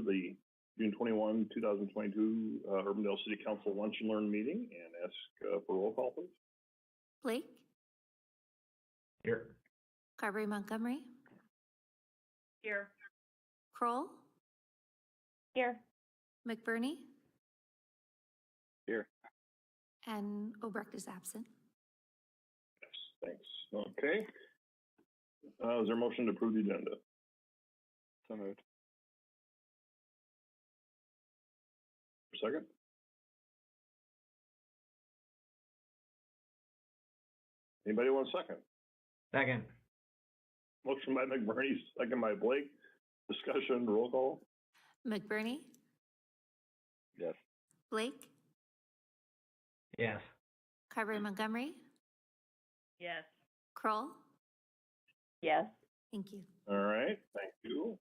the June 21, 2022 Urbandale City Council Lunch and Learn meeting and ask for roll call, please. Blake? Here. Carberry Montgomery? Here. Kroll? Here. McBurney? Here. And Obrecht is absent. Yes, thanks. Okay. Is there a motion to approve the agenda? So moved. Second? Anybody want a second? Second. Motion by McBurney, second by Blake. Discussion, roll call. McBurney? Yes. Blake? Yes. Carberry Montgomery? Yes. Kroll? Yes. Thank you. All right, thank you.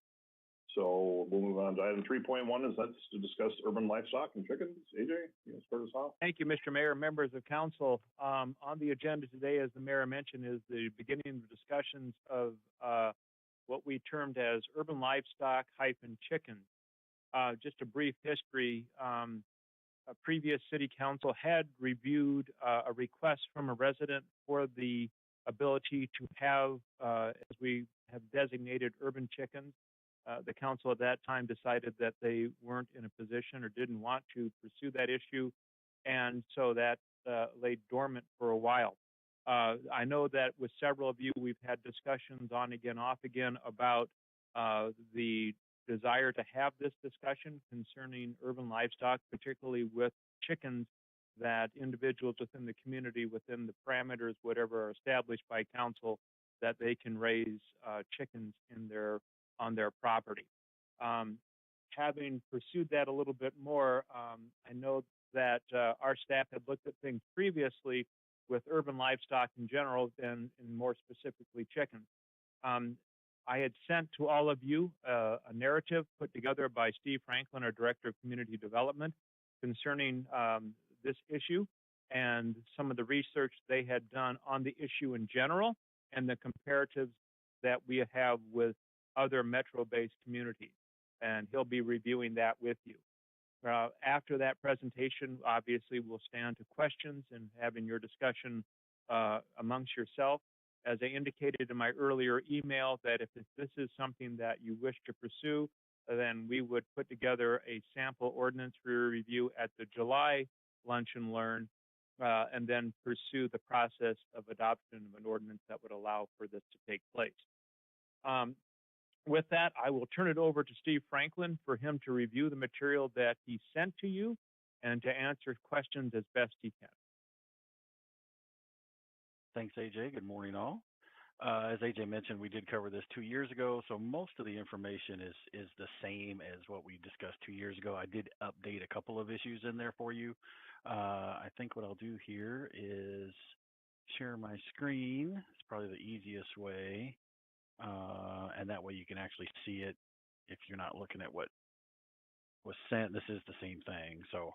So we'll move on to item 3.1, is that's to discuss urban livestock and chickens. AJ, you want to start us off? Thank you, Mr. Mayor, members of council. On the agenda today, as the mayor mentioned, is the beginning of discussions of what we termed as urban livestock chickens. Just a brief history. A previous city council had reviewed a request from a resident for the ability to have, as we have designated, urban chickens. The council at that time decided that they weren't in a position or didn't want to pursue that issue, and so that lay dormant for a while. I know that with several of you, we've had discussions on again, off again about the desire to have this discussion concerning urban livestock, particularly with chickens, that individuals within the community, within the parameters, whatever are established by council, that they can raise chickens on their property. Having pursued that a little bit more, I know that our staff had looked at things previously with urban livestock in general and more specifically chickens. I had sent to all of you a narrative put together by Steve Franklin, our Director of Community Development, concerning this issue and some of the research they had done on the issue in general and the comparatives that we have with other metro-based communities. And he'll be reviewing that with you. After that presentation, obviously, we'll stand to questions and having your discussion amongst yourself. As I indicated in my earlier email, that if this is something that you wish to pursue, then we would put together a sample ordinance for your review at the July Lunch and Learn, and then pursue the process of adoption of an ordinance that would allow for this to take place. With that, I will turn it over to Steve Franklin for him to review the material that he sent to you and to answer questions as best he can. Thanks, AJ. Good morning, all. As AJ mentioned, we did cover this 2 years ago, so most of the information is the same as what we discussed 2 years ago. I did update a couple of issues in there for you. I think what I'll do here is share my screen. It's probably the easiest way, and that way you can actually see it if you're not looking at what was sent. This is the same thing. So,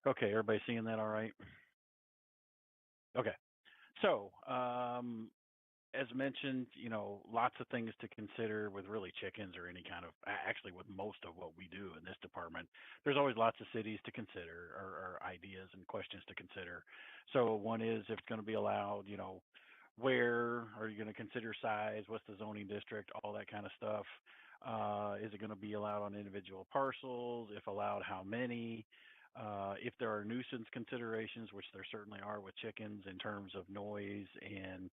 okay, everybody seeing that all right? Okay. So, as mentioned, lots of things to consider with really chickens or any kind of, actually with most of what we do in this department. There's always lots of cities to consider or ideas and questions to consider. So one is if it's going to be allowed, where are you going to consider size? What's the zoning district? All that kind of stuff. Is it going to be allowed on individual parcels? If allowed, how many? If there are nuisance considerations, which there certainly are with chickens in terms of noise and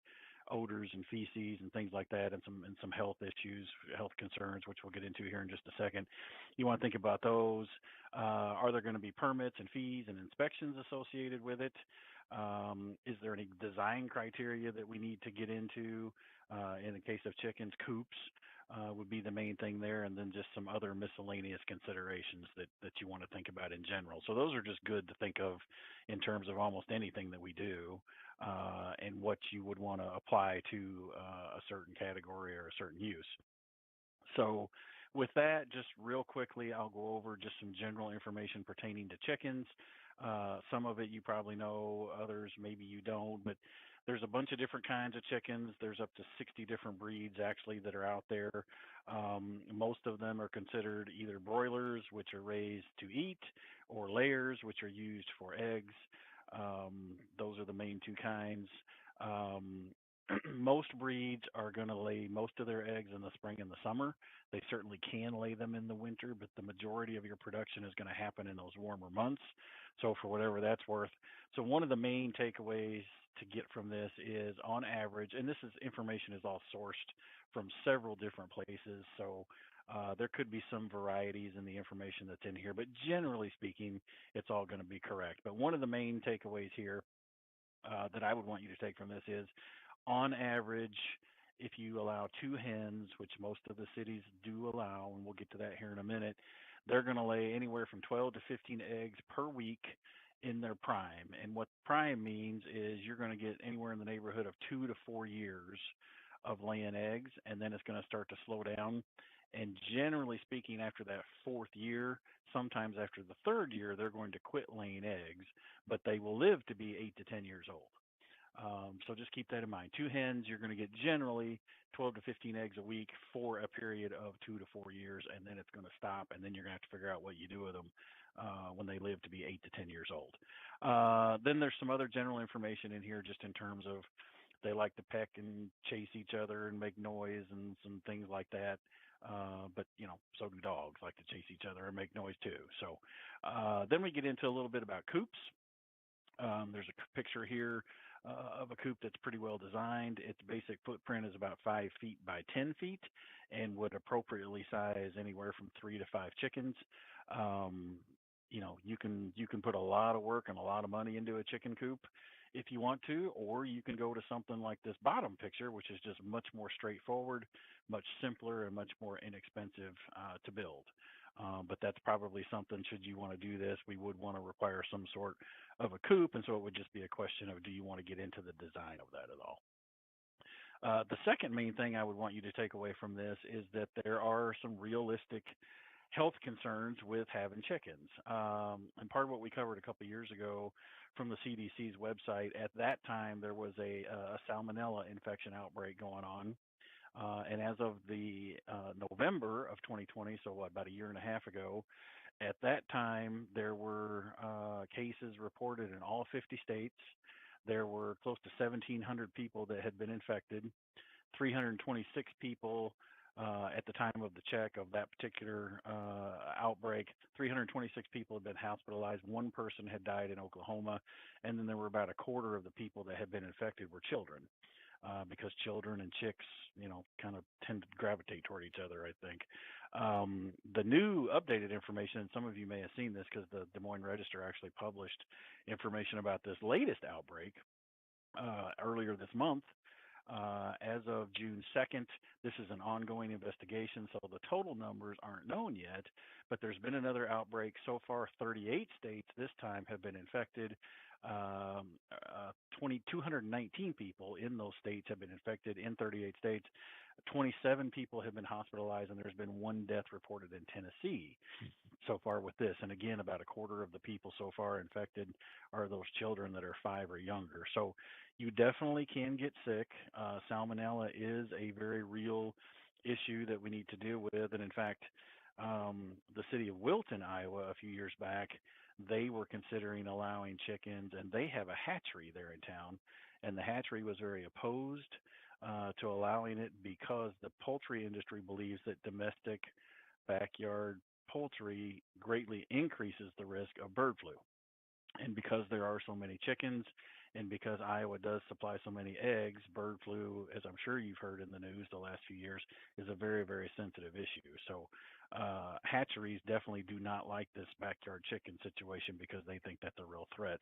odors and feces and things like that, and some health issues, health concerns, which we'll get into here in just a second. You want to think about those. Are there going to be permits and fees and inspections associated with it? Is there any design criteria that we need to get into? In the case of chickens, coops would be the main thing there, and then just some other miscellaneous considerations that you want to think about in general. So those are just good to think of in terms of almost anything that we do, and what you would want to apply to a certain category or a certain use. So with that, just real quickly, I'll go over just some general information pertaining to chickens. Some of it you probably know, others maybe you don't, but there's a bunch of different kinds of chickens. There's up to 60 different breeds actually that are out there. Most of them are considered either broilers, which are raised to eat, or layers, which are used for eggs. Those are the main two kinds. Um, most breeds are going to lay most of their eggs in the spring and the summer. They certainly can lay them in the winter, but the majority of your production is going to happen in those warmer months. So, for whatever that's worth. So, one of the main takeaways to get from this is on average, and this is information is all sourced from several different places. So, there could be some varieties in the information that's in here, but generally speaking, it's all going to be correct. But one of the main takeaways here that I would want you to take from this is on average, if you allow 2 hens, which most of the cities do allow, and we'll get to that here in a minute, they're going to lay anywhere from 12 to 15 eggs per week in their prime. And what prime means is you're going to get anywhere in the neighborhood of 2 to 4 years of laying eggs, and then it's going to start to slow down. And generally speaking, after that 4th year, sometimes after the 3rd year, they're going to quit laying eggs, but they will live to be 8 to 10 years old. So just keep that in mind. 2 hens, you're going to get generally 12 to 15 eggs a week for a period of 2 to 4 years, and then it's going to stop, and then you're going to have to figure out what you do with them when they live to be 8 to 10 years old. Then there's some other general information in here just in terms of they like to peck and chase each other and make noise and some things like that. But, so do dogs, like to chase each other and make noise too. So then we get into a little bit about coops. There's a picture here of a coop that's pretty well designed. Its basic footprint is about 5 feet by 10 feet and would appropriately size anywhere from 3 to 5 chickens. You can put a lot of work and a lot of money into a chicken coop if you want to, or you can go to something like this bottom picture, which is just much more straightforward, much simpler, and much more inexpensive to build. But that's probably something, should you want to do this, we would want to require some sort of a coop, and so it would just be a question of, do you want to get into the design of that at all? The second main thing I would want you to take away from this is that there are some realistic health concerns with having chickens. And part of what we covered a couple of years ago from the CDC's website, at that time there was a salmonella infection outbreak going on. And as of the November of 2020, so about a year and a half ago, at that time there were cases reported in all 50 states. There were close to 1,700 people that had been infected, 326 people at the time of the check of that particular outbreak. 326 people had been hospitalized. 1 person had died in Oklahoma, and then there were about a quarter of the people that had been infected were children. Because children and chicks, kind of tend to gravitate toward each other, I think. The new updated information, and some of you may have seen this because the Des Moines Register actually published information about this latest outbreak earlier this month. As of June 2nd, this is an ongoing investigation, so the total numbers aren't known yet, but there's been another outbreak. So far, 38 states this time have been infected. 219 people in those states have been infected in 38 states. 27 people have been hospitalized, and there's been 1 death reported in Tennessee so far with this. And again, about a quarter of the people so far infected are those children that are 5 or younger. So you definitely can get sick. Salmonella is a very real issue that we need to deal with. And in fact, the city of Wilton, Iowa, a few years back, they were considering allowing chickens, and they have a hatchery there in town, and the hatchery was very opposed to allowing it because the poultry industry believes that domestic backyard poultry greatly increases the risk of bird flu. And because there are so many chickens, and because Iowa does supply so many eggs, bird flu, as I'm sure you've heard in the news the last few years, is a very, very sensitive issue. So hatcheries definitely do not like this backyard chicken situation because they think that's a real threat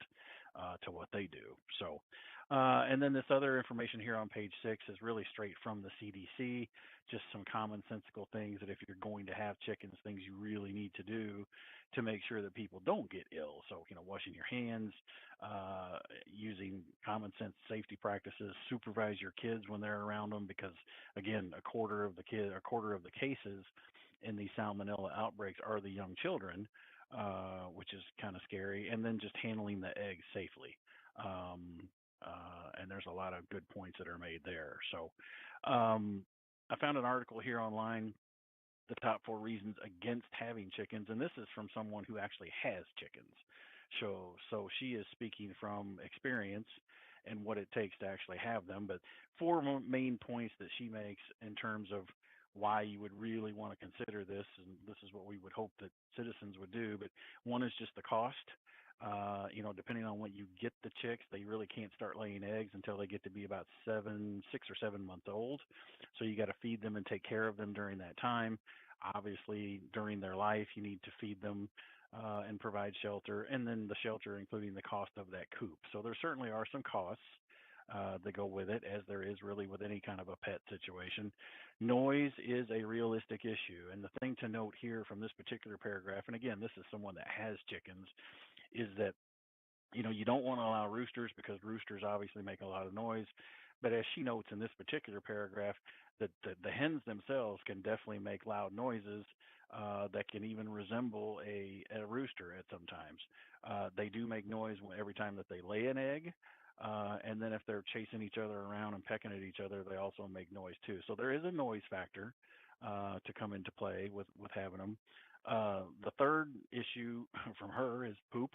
to what they do. So, and then this other information here on page 6 is really straight from the CDC, just some commonsensical things that if you're going to have chickens, things you really need to do to make sure that people don't get ill. So, washing your hands, using common sense safety practices, supervise your kids when they're around them, because again, a quarter of the cases in these salmonella outbreaks are the young children, which is kind of scary. And then just handling the eggs safely. And there's a lot of good points that are made there. So I found an article here online, the top 4 reasons against having chickens, and this is from someone who actually has chickens. So she is speaking from experience and what it takes to actually have them. But 4 main points that she makes in terms of why you would really want to consider this, and this is what we would hope that citizens would do. But one is just the cost. Depending on when you get the chicks, they really can't start laying eggs until they get to be about 6 or 7 months old. So you got to feed them and take care of them during that time. Obviously, during their life, you need to feed them and provide shelter, and then the shelter including the cost of that coop. So there certainly are some costs that go with it, as there is really with any kind of a pet situation. Noise is a realistic issue, and the thing to note here from this particular paragraph, and again, this is someone that has chickens, is that you don't want to allow roosters because roosters obviously make a lot of noise. But as she notes in this particular paragraph, that the hens themselves can definitely make loud noises that can even resemble a rooster at some times. They do make noise every time that they lay an egg. And then if they're chasing each other around and pecking at each other, they also make noise too. So there is a noise factor to come into play with having them. The third issue from her is poop.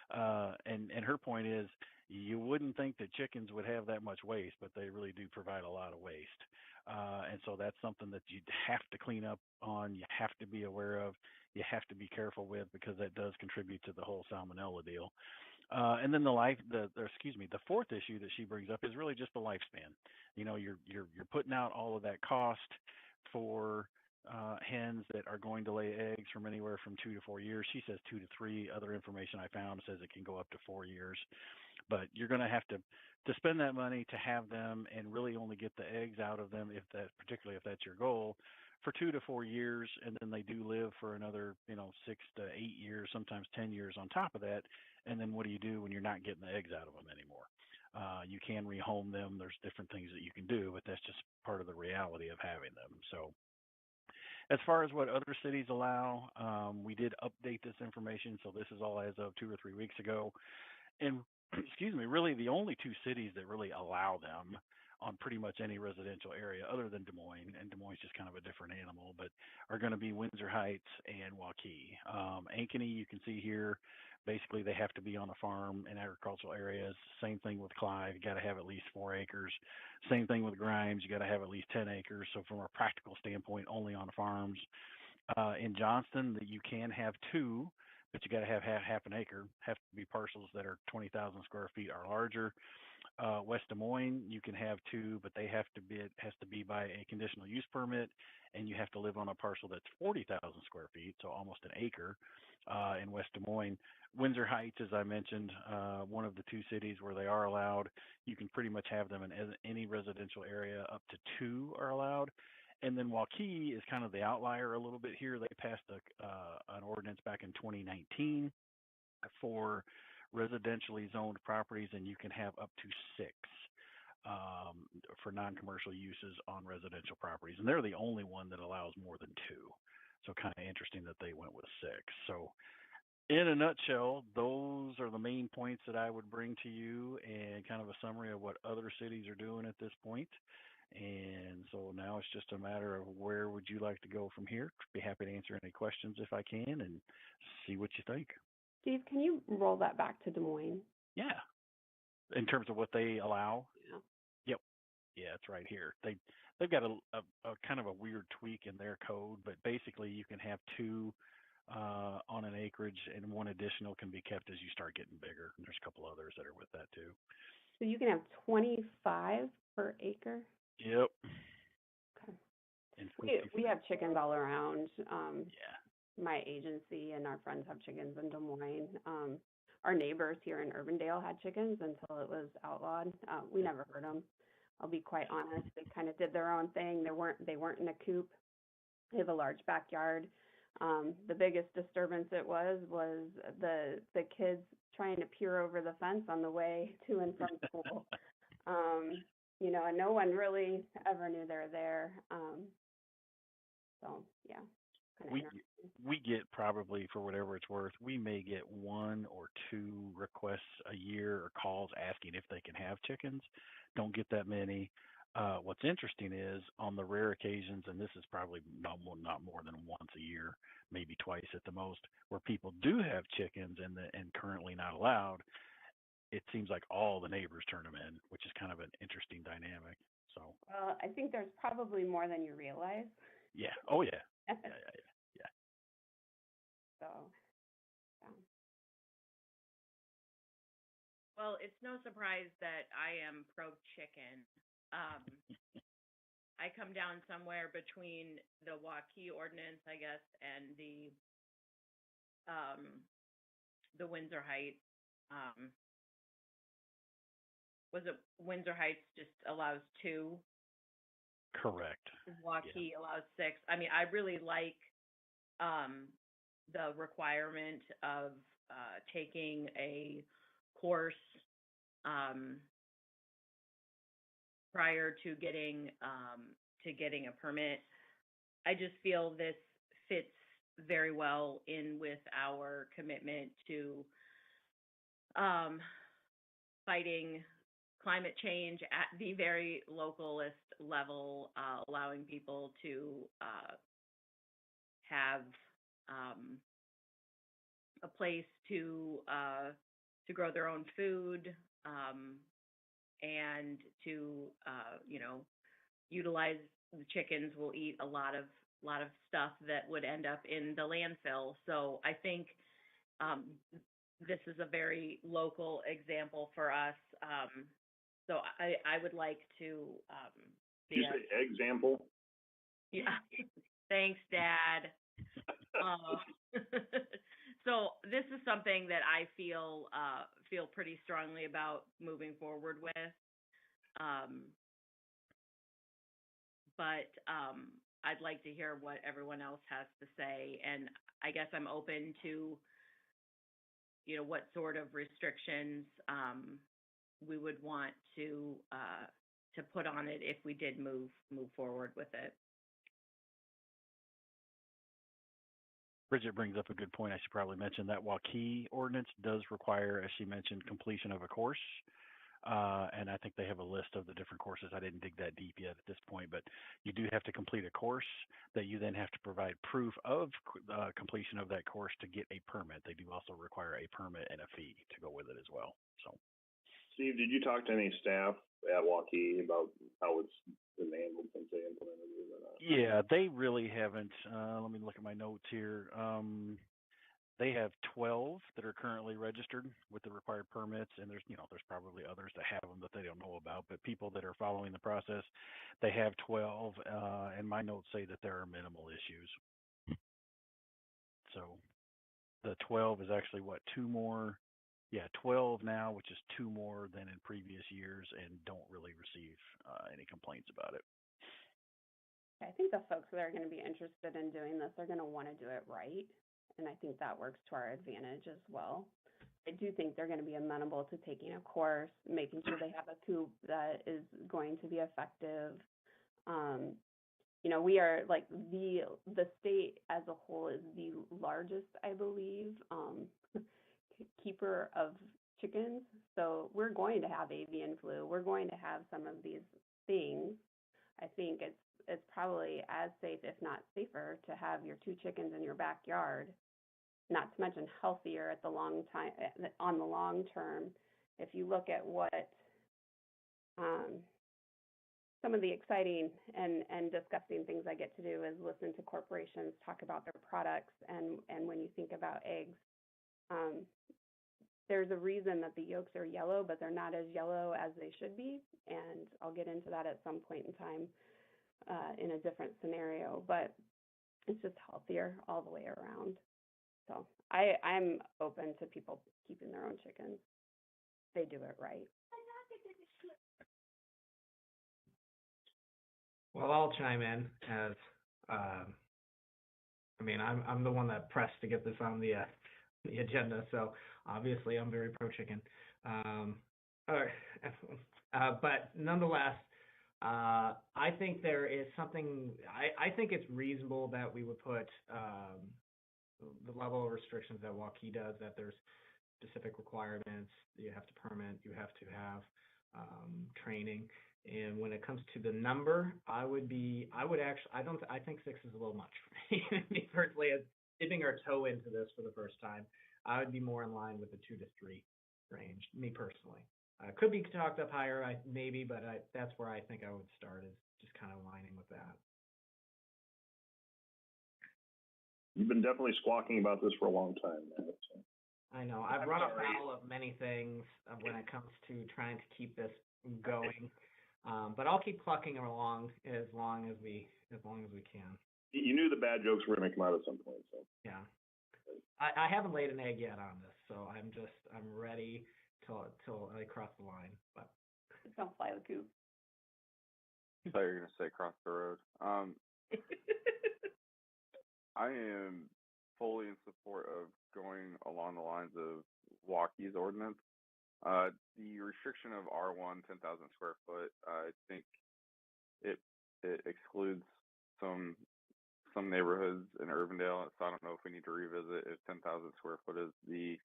And her point is, you wouldn't think that chickens would have that much waste, but they really do provide a lot of waste. And so that's something that you have to clean up on, you have to be aware of, you have to be careful with, because that does contribute to the whole salmonella deal. And then the fourth issue that she brings up is really just the lifespan. You're putting out all of that cost for hens that are going to lay eggs from anywhere from 2 to 4 years. She says 2 to 3. Other information I found says it can go up to 4 years. But you're going to have to spend that money to have them and really only get the eggs out of them, particularly if that's your goal, for 2 to 4 years, and then they do live for another 6 to 8 years, sometimes 10 years on top of that. And then what do you do when you're not getting the eggs out of them anymore? You can rehome them. There's different things that you can do, but that's just part of the reality of having them. So as far as what other cities allow, we did update this information. So this is all as of 2 or 3 weeks ago. And excuse me, really the only 2 cities that really allow them on pretty much any residential area other than Des Moines, and Des Moines is just kind of a different animal, but are going to be Windsor Heights and Waukee. Ankeny, you can see here, basically they have to be on a farm in agricultural areas. Same thing with Clive, you got to have at least 4 acres. Same thing with Grimes, you got to have at least 10 acres. So from a practical standpoint, only on farms. In Johnston, you can have 2, but you got to have half an acre, have to be parcels that are 20,000 square feet or larger. West Des Moines, you can have 2, but it has to be by a conditional use permit, and you have to live on a parcel that's 40,000 square feet, so almost an acre in West Des Moines. Windsor Heights, as I mentioned, one of the 2 cities where they are allowed. You can pretty much have them in any residential area. Up to 2 are allowed. And then Waukee is kind of the outlier a little bit here. They passed an ordinance back in 2019 for residentially zoned properties, and you can have up to 6 for non-commercial uses on residential properties. And they're the only one that allows more than 2. So kind of interesting that they went with 6. So in a nutshell, those are the main points that I would bring to you, and kind of a summary of what other cities are doing at this point. And so now it's just a matter of where would you like to go from here. Be happy to answer any questions if I can and see what you think. Steve, can you roll that back to Des Moines? Yeah. In terms of what they allow? Yeah. Yep. Yeah, it's right here. They've got a kind of a weird tweak in their code, but basically you can have 2 on an acreage, and 1 additional can be kept as you start getting bigger. And there's a couple others that are with that too. So you can have 25 per acre? Yep. Okay. And We have chickens all around. yeah. My agency and our friends have chickens in Des Moines. Our neighbors here in Urbandale had chickens until it was outlawed. We never heard them. I'll be quite honest. They kind of did their own thing. They weren't in a coop. They have a large backyard. The biggest disturbance it was the kids trying to peer over the fence on the way to and from school. And no one really ever knew they were there. So yeah, We we get probably, for whatever it's worth, we may get 1 or 2 requests a year or calls asking if they can have chickens. Don't get that many. What's interesting is on the rare occasions, and this is probably not more than once a year, maybe twice at the most, where people do have chickens and currently not allowed. It seems like all the neighbors turn them in, which is kind of an interesting dynamic. So Well, I think there's probably more than you realize. yeah, oh yeah, yeah. So, yeah. Well, it's no surprise that I am pro chicken. I come down somewhere between the Waukee ordinance, I guess, and the Windsor Heights. Was it Windsor Heights just allows 2? Correct. Waukee allows 6. I mean, I really like the requirement of taking a course prior to getting a permit. I just feel this fits very well in with our commitment to fighting climate change at the very localist level, allowing people to have a place to grow their own food, and to utilize the chickens. Will eat a lot of stuff that would end up in the landfill. So I think this is a very local example for us. So I would like to Did you say example? yeah. Thanks, Dad. So this is something that I feel pretty strongly about moving forward with. But I'd like to hear what everyone else has to say, and I guess I'm open to, what sort of restrictions we would want to put on it if we did move forward with it. Bridget brings up a good point. I should probably mention that Waukee ordinance does require, as she mentioned, completion of a course. And I think they have a list of the different courses. I didn't dig that deep yet at this point, but you do have to complete a course that you then have to provide proof of completion of that course to get a permit. They do also require a permit and a fee to go with it as well. So, Steve, did you talk to any staff at Waukee about how it's been handled since they implemented it or not? yeah, they really haven't. Let me look at my notes here. They have 12 that are currently registered with the required permits, and there's probably others that have them that they don't know about. But people that are following the process, they have 12, and my notes say that there are minimal issues. So the 12 is actually 2 more? Yeah, 12 now, which is 2 more than in previous years, and don't really receive any complaints about it. I think the folks that are going to be interested in doing this are going to want to do it right. And I think that works to our advantage as well. I do think they're going to be amenable to taking a course, making sure they have a coop that is going to be effective. We are like the state as a whole is the largest, I believe, keeper of chickens. So we're going to have avian flu. We're going to have some of these things. I think it's probably as safe, if not safer, to have your 2 chickens in your backyard, not to mention healthier on the long term. If you look at what some of the exciting and disgusting things I get to do is listen to corporations talk about their products, and when you think about eggs, there's a reason that the yolks are yellow, but they're not as yellow as they should be, and I'll get into that at some point in time. In a different scenario, but it's just healthier all the way around. So I'm open to people keeping their own chickens. They do it right. Well, I'll chime in as, I'm the one that pressed to get this on the agenda, so obviously I'm very pro chicken. But nonetheless, I think there is something, I think it's reasonable that we would put, the level of restrictions that Waukee does, that there's specific requirements, you have to permit, you have to have, training. And when it comes to the number, I think 6 is a little much for me. Me personally, as dipping our toe into this for the first time, I would be more in line with the 2 to 3 range, me personally. Could be talked up higher, maybe, but that's where I think I would start, is just kind of aligning with that. You've been definitely squawking about this for a long time, Matt. So. I know. I've run afoul of many things when it comes to trying to keep this going. But I'll keep clucking along as long as we can. You knew the bad jokes were going to come out at some point, so. Yeah. I haven't laid an egg yet on this, so I'm ready till I cross the line. But Just don't fly the coop. I thought you were gonna say cross the road. I am fully in support of going along the lines of Waukee's ordinance. The restriction of R1 10,000 square foot, I think it excludes some neighborhoods in Urbandale, so I don't know if we need to revisit if 10,000 square foot is the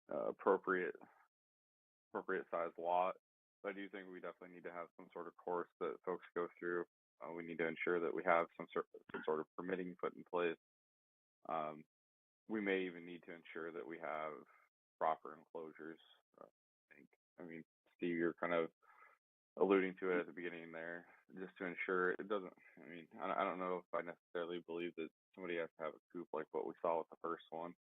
appropriate size lot. But I do think we definitely need to have some sort of course that folks go through. We need to ensure that we have some sort of permitting put in place. We may even need to ensure that we have proper enclosures. I mean, Steve, you're kind of alluding to it at the beginning there, just to ensure it doesn't. I mean, I don't know if I necessarily believe that somebody has to have a coop like what we saw with the first one,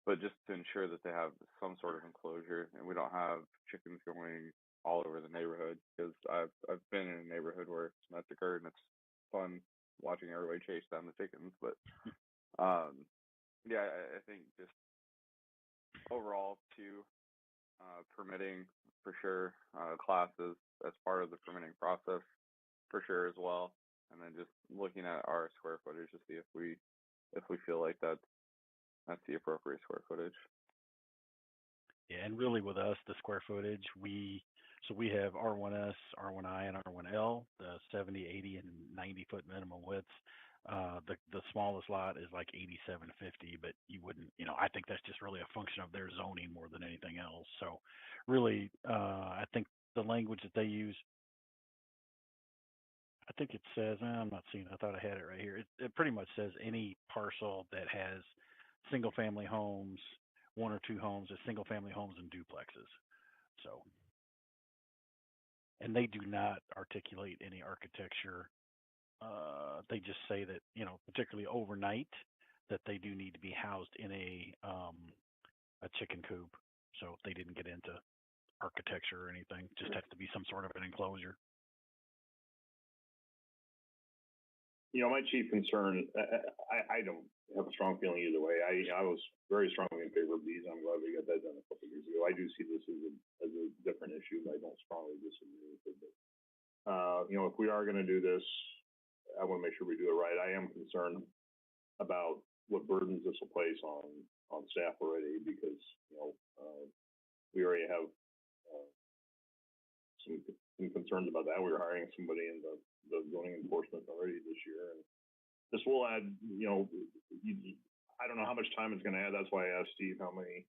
but just to ensure that they have some sort of enclosure and we don't have chickens going all over the neighborhood, because I've been in a neighborhood where that's occurred, and it's fun watching everybody chase down the chickens. But yeah, I think just overall too, permitting for sure, classes as part of the permitting process for sure as well, and then just looking at our square footage to see if we feel like that's the appropriate square footage. Yeah, and really with us, the square footage, we have R1S, R1I, and R1L, the 70, 80, and 90 foot minimum widths. The smallest lot is like 8750, but you wouldn't, I think that's just really a function of their zoning more than anything else. So really, I think the language that they use, I think it says, I'm not seeing, I thought I had it right here. It pretty much says any parcel that has single family homes, 1 or 2 homes, is single family homes and duplexes. So, and they do not articulate any architecture. They just say that, particularly overnight, that they do need to be housed in a chicken coop. So they didn't get into architecture or anything, just has to be some sort of an enclosure. My chief concern, I don't have a strong feeling either way. I was very strongly in favor of these. I'm glad we got that done a couple of years ago. I do see this as a different issue, but I don't strongly disagree with it. But, if we are going to do this, I want to make sure we do it right. I am concerned about what burdens this will place on staff already, because, we already have some concerns about that. We're hiring somebody in the zoning enforcement already this year, and this will add, I don't know how much time it's going to add. That's why I asked Steve how many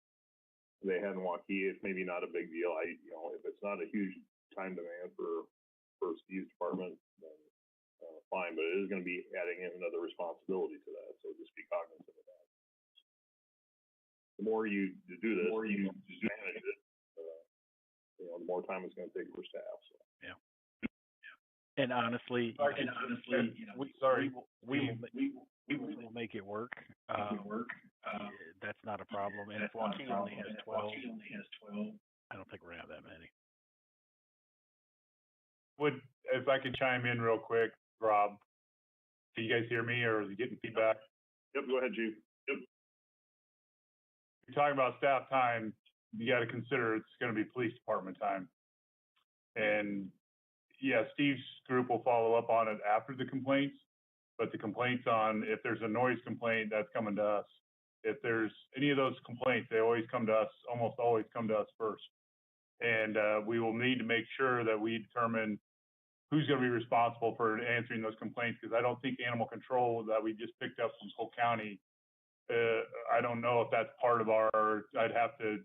they had in Waukee. It's maybe not a big deal. If it's not a huge time demand for Steve's department, then fine, but it is going to be adding in another responsibility to that, so just be cognizant of that. The more you do this, the more you manage it, the more time it's going to take for staff. So. Yeah. And honestly, we will make it work. That's not a problem. And if Waukee only has 12, I don't think we're gonna have that many. If I could chime in real quick, Rob, can you guys hear me, or is it getting feedback? Yep, go ahead, Chief. Yep. You're talking about staff time, you got to consider it's going to be police department time. And yeah, Steve's group will follow up on it after the complaints, but the complaints if there's a noise complaint, that's coming to us. If there's any of those complaints, they always come to us, almost always come to us first. And we will need to make sure that we determine who's gonna be responsible for answering those complaints? Because I don't think animal control that we just picked up from Polk County, I don't know if that's part of our, I'd have to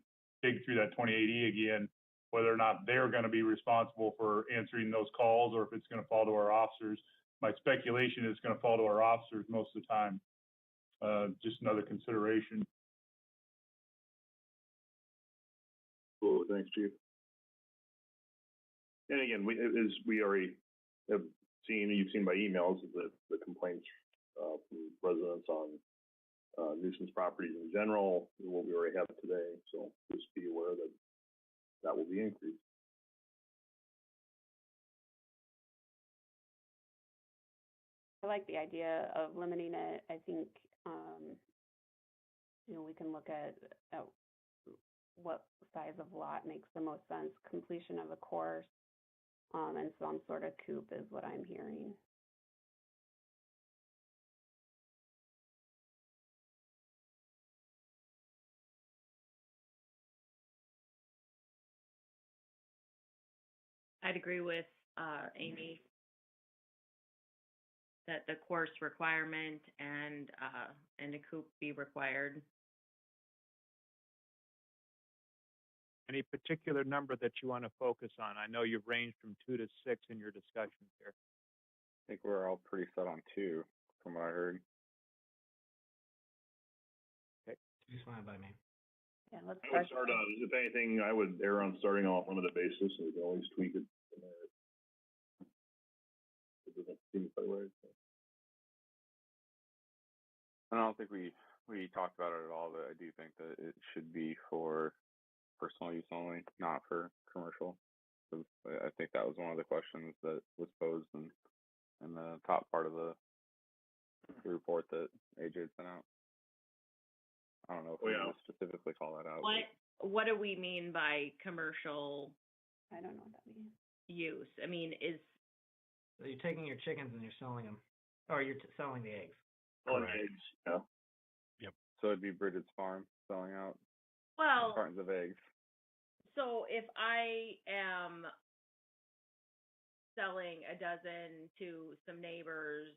dig through that 28E again, whether or not they're gonna be responsible for answering those calls, or if it's gonna fall to our officers. My speculation is it's gonna fall to our officers most of the time. Just another consideration. Cool, thanks, Chief. And again, we already have seen, you've seen by emails, the complaints from residents on nuisance properties in general, what we already have today, so just be aware that that will be increased. I like the idea of limiting it. I think, we can look at what size of lot makes the most sense. Completion of a course, and some sort of coop is what I'm hearing. I'd agree with Amy that the course requirement and a coop be required. Any particular number that you want to focus on? I know you've ranged from 2 to 6 in your discussions here. I think we're all pretty set on 2, from what I heard. Just fine by me. Yeah, let's I would start on, if anything, I would err on starting on a limited basis, and we can always tweak it from there. It doesn't seem quite right. So. I don't think we talked about it at all, but I do think that it should be for personal use only, not for commercial. So I think that was one of the questions that was posed in the top part of the report that AJ had sent out. I don't know if we can specifically call that out. What do we mean by commercial I don't know what that means. use? I mean, So you're taking your chickens and you're selling them, or you're selling the eggs. Correct. Eggs, yeah. Yep. So it'd be Bridget's farm selling out well, cartons of eggs. so if I am selling a dozen to some neighbors,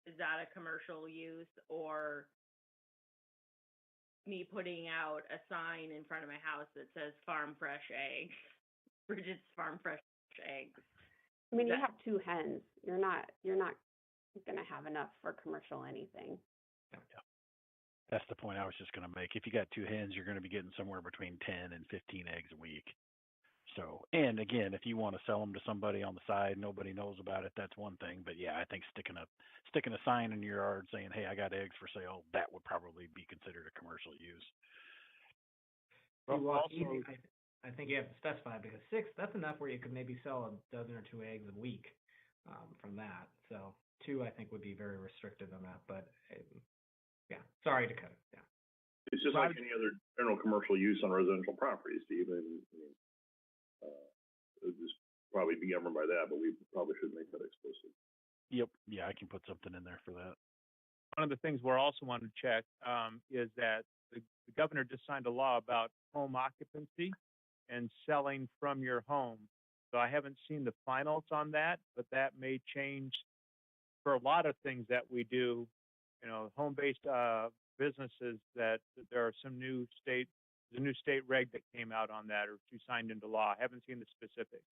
is that a commercial use, or me putting out a sign in front of my house that says farm fresh eggs, Bridget's farm fresh eggs? I mean, you That- have 2 hens. You're not gonna have enough for commercial anything. That's the point I was just going to make. If you got 2 hens, you're going to be getting somewhere between 10 and 15 eggs a week. So, and again, if you want to sell them to somebody on the side, nobody knows about it, that's one thing. But yeah, I think sticking a sign in your yard saying, "Hey, I got eggs for sale," that would probably be considered a commercial use. If you walk Also- easy, I think you have to specify, because 6, that's enough where you could maybe sell a dozen or 2 eggs a week from that. So 2, I think, would be very restrictive on that. But yeah, sorry to cut it. Yeah. It's just like any other general commercial use on residential properties, Steve. I mean, it would just probably be governed by that, but we probably should make that explicit. Yep. Yeah, I can put something in there for that. One of the things we're also wanting to check is that the governor just signed a law about home occupancy and selling from your home. So I haven't seen the finals on that, but that may change for a lot of things that we do. Home-based businesses, that there are some there's a new state reg that came out on that, or she signed into law. I haven't seen the specifics.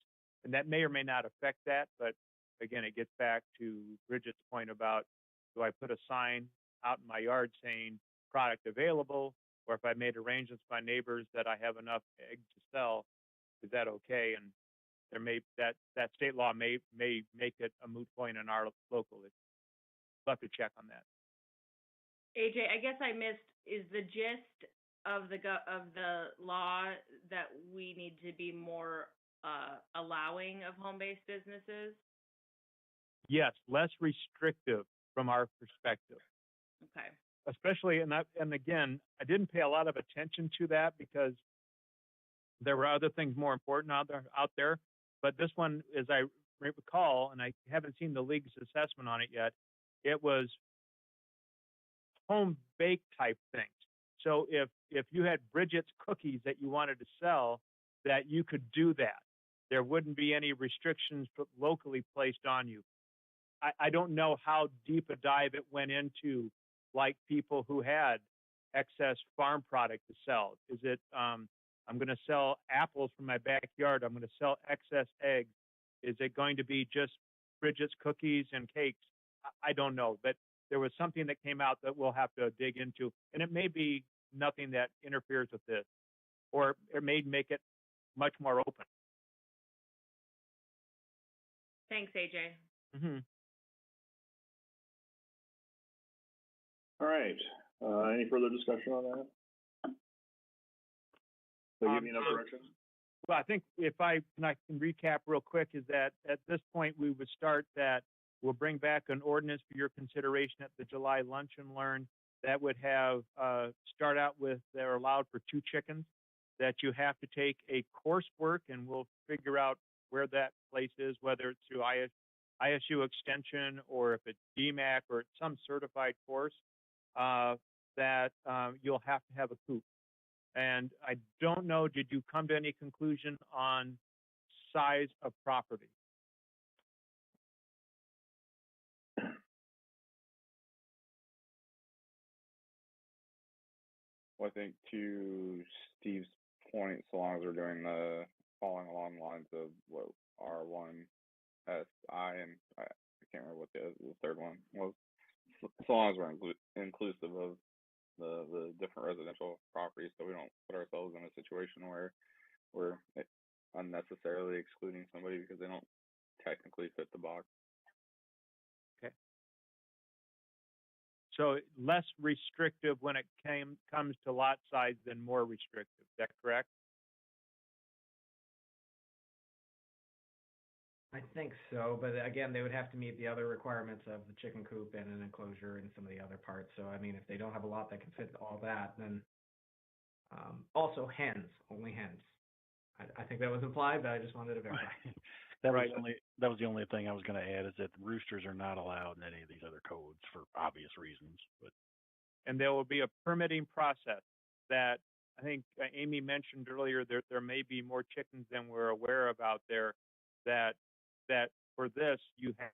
And that may or may not affect that, but again, it gets back to Bridget's point about, do I put a sign out in my yard saying product available, or if I made arrangements with my neighbors that I have enough eggs to sell, is that okay? And there may, that state law may make it a moot point in our local. We'll have to check on that. AJ, I guess I missed, is the gist of the law that we need to be more allowing of home-based businesses? Yes, less restrictive from our perspective. Okay. Especially, and again, I didn't pay a lot of attention to that because there were other things more important out there. But this one, as I recall, and I haven't seen the league's assessment on it yet, it was home baked type things. So if you had Bridget's cookies that you wanted to sell, that you could do that. there wouldn't be any restrictions locally placed on you. I don't know how deep a dive it went into, like people who had excess farm product to sell. Is it, I'm going to sell apples from my backyard, I'm going to sell excess eggs. Is it going to be just Bridget's cookies and cakes? I don't know, but there was something that came out that we'll have to dig into, and it may be nothing that interferes with this, or it may make it much more open. Thanks, AJ. Mm-hmm. All right, any further discussion on that? They give me enough direction? Well, I think if I can recap real quick, is that at this point, we would start that we'll bring back an ordinance for your consideration at the July Lunch and Learn that would have, start out with, they're allowed for 2 chickens, that you have to take a coursework, and we'll figure out where that place is, whether it's through ISU Extension or if it's DMAC or it's some certified course, that you'll have to have a coop. And I don't know, did you come to any conclusion on size of property? Well, I think to Steve's point, so long as we're doing the following along the lines of what R1 SI and I can't remember what the third one was, so long as we're inclusive of the different residential properties, so we don't put ourselves in a situation where we're unnecessarily excluding somebody because they don't technically fit the box. Okay. So less restrictive when it comes to lot size than more restrictive. Is that correct? I think so, but again, they would have to meet the other requirements of the chicken coop and an enclosure and some of the other parts. So, I mean, if they don't have a lot that can fit all that, then also hens, only hens. I think that was implied, but I just wanted to verify. That was the only thing I was going to add, is that roosters are not allowed in any of these other codes for obvious reasons. But and there will be a permitting process that I think Amy mentioned earlier. There may be more chickens than we're aware of out there. That for this you have.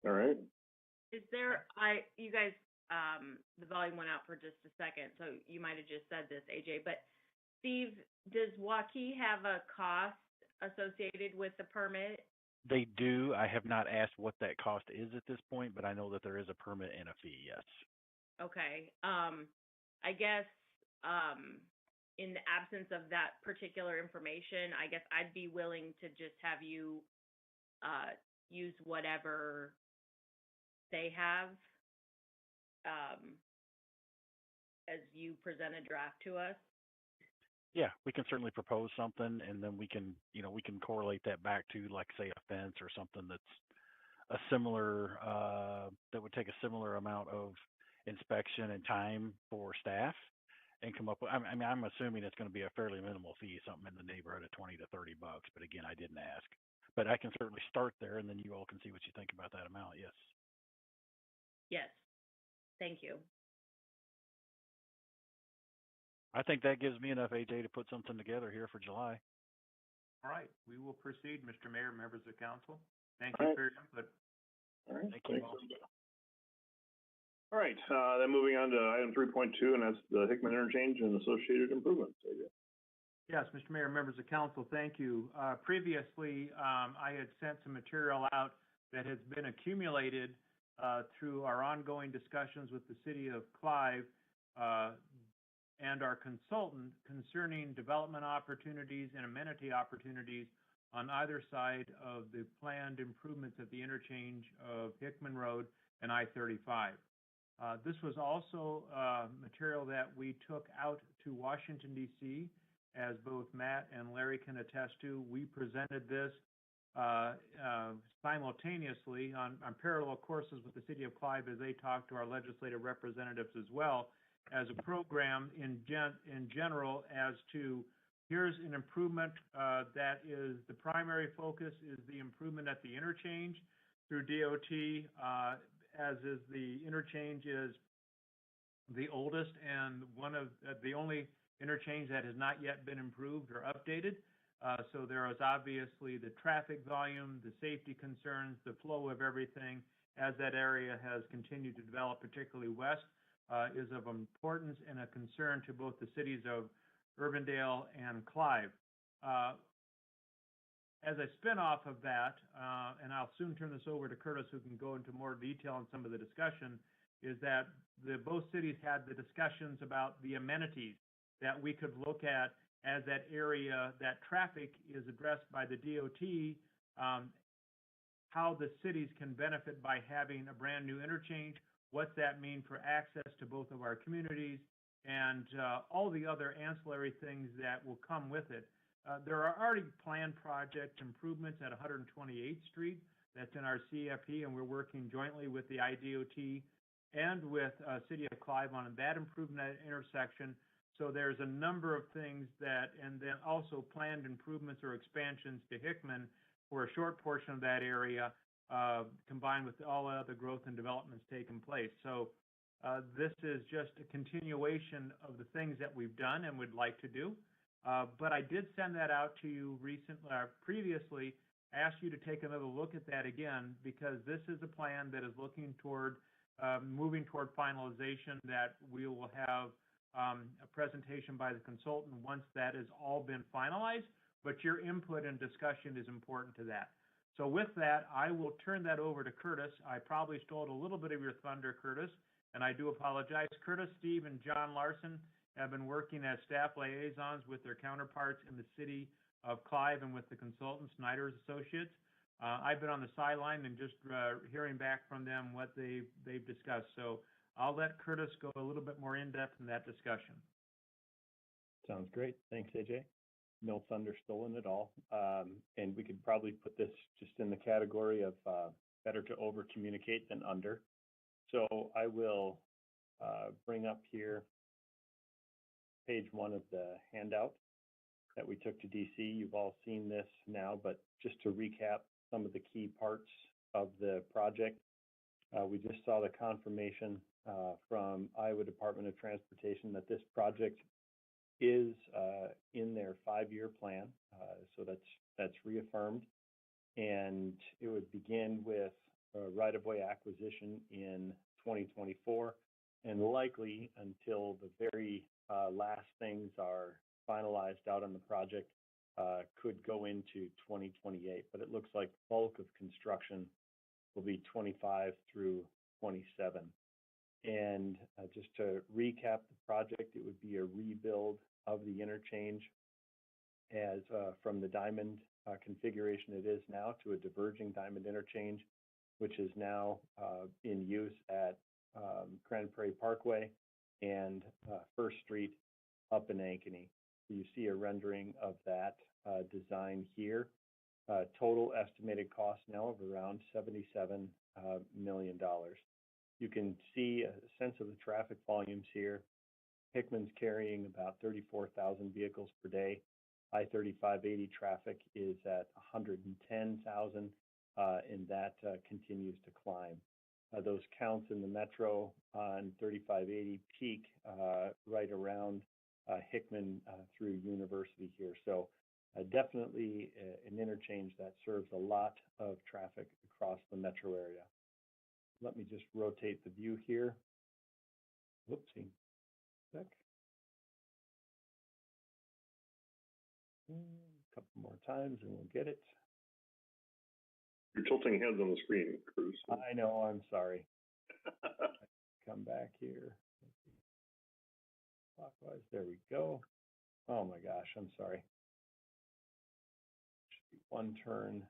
All right. Is there, you guys, the volume went out for just a second, so you might have just said this, AJ, but Steve, does Waukee have a cost associated with the permit? they do. I have not asked what that cost is at this point, but I know that there is a permit and a fee, yes. Okay. I guess, in the absence of that particular information, I guess I'd be willing to just have you, use whatever they have, as you present a draft to us. Yeah, we can certainly propose something, and then we can, we can correlate that back to, like, say, a fence or something that's a similar, that would take a similar amount of inspection and time for staff, and come up with, I mean, I'm assuming it's going to be a fairly minimal fee, something in the neighborhood of $20 to $30. But again, I didn't ask. But I can certainly start there, and then you all can see what you think about that amount. Yes. Yes. Thank you. I think that gives me enough, AJ, to put something together here for July. All right, we will proceed, Mr. Mayor, members of council. Thank All you right. for your input. All right. Thank you thanks. all. All right, then moving on to item 3.2, and that's the Hickman interchange and associated improvements. Yes, Mr. Mayor, members of council, thank you. Previously, I had sent some material out that has been accumulated through our ongoing discussions with the city of Clive and our consultant concerning development opportunities and amenity opportunities on either side of the planned improvements at the interchange of Hickman Road and I-35. This was also material that we took out to Washington, D.C., as both Matt and Larry can attest to. We presented this simultaneously on parallel courses with the city of Clive as they talk to our legislative representatives as well, as a program in general as to here's an improvement that is the primary focus is the improvement at the interchange through DOT, as is the interchange is the oldest and one of the only interchange that has not yet been improved or updated. So there is obviously the traffic volume, the safety concerns, the flow of everything as that area has continued to develop, particularly west, is of importance and a concern to both the cities of Urbandale and Clive. As a spin-off of that, and I'll soon turn this over to Curtis, who can go into more detail on some of the discussion, is that both cities had the discussions about the amenities that we could look at as that area, that traffic is addressed by the DOT, how the cities can benefit by having a brand new interchange, what's that mean for access to both of our communities, and all the other ancillary things that will come with it. There are already planned project improvements at 128th Street. That's in our CFP, and we're working jointly with the IDOT and with City of Clive on that improvement at intersection. So there's a number of things that, and then also planned improvements or expansions to Hickman for a short portion of that area, combined with all other growth and developments taking place. So this is just a continuation of the things that we've done and would like to do. But I did send that out to you previously, asked you to take another look at that again, because this is a plan that is looking toward moving toward finalization, that we will have a presentation by the consultant once that has all been finalized, but your input and discussion is important to that. So with that, I will turn that over to Curtis. I probably stole a little bit of your thunder, Curtis, and I do apologize. Curtis, Steve, and John Larson have been working as staff liaisons with their counterparts in the city of Clive and with the consultant, Snyder's Associates. I've been on the sideline and just hearing back from them what they've discussed. So I'll let Curtis go a little bit more in-depth in that discussion. Sounds great. Thanks, AJ. No thunder stolen at all. And we could probably put this just in the category of better to over communicate than under. So I will bring up here page 1 of the handout that we took to DC. You've all seen this now, but just to recap some of the key parts of the project. We just saw the confirmation from Iowa Department of Transportation that this project is in their 5-year plan. So that's reaffirmed. And it would begin with right-of-way acquisition in 2024, and likely until the very last things are finalized out on the project, could go into 2028. But it looks like bulk of construction will be 25 through 27. And just to recap the project, it would be a rebuild of the interchange as from the diamond configuration it is now to a diverging diamond interchange, which is now in use at Grand Prairie Parkway and First Street up in Ankeny. So you see a rendering of that design here. Total estimated cost now of around $77 million. You can see a sense of the traffic volumes here. Hickman's carrying about 34,000 vehicles per day. I-35/80 traffic is at 110,000, and that continues to climb. Those counts in the metro on 35/80 peak right around Hickman through University here. So definitely an interchange that serves a lot of traffic across the metro area. Let me just rotate the view here. Whoopsie. Sec. A couple more times and we'll get it. You're tilting heads on the screen, Cruz. I know, I'm sorry. Come back here. Clockwise, there we go. Oh my gosh, I'm sorry. Should be one turn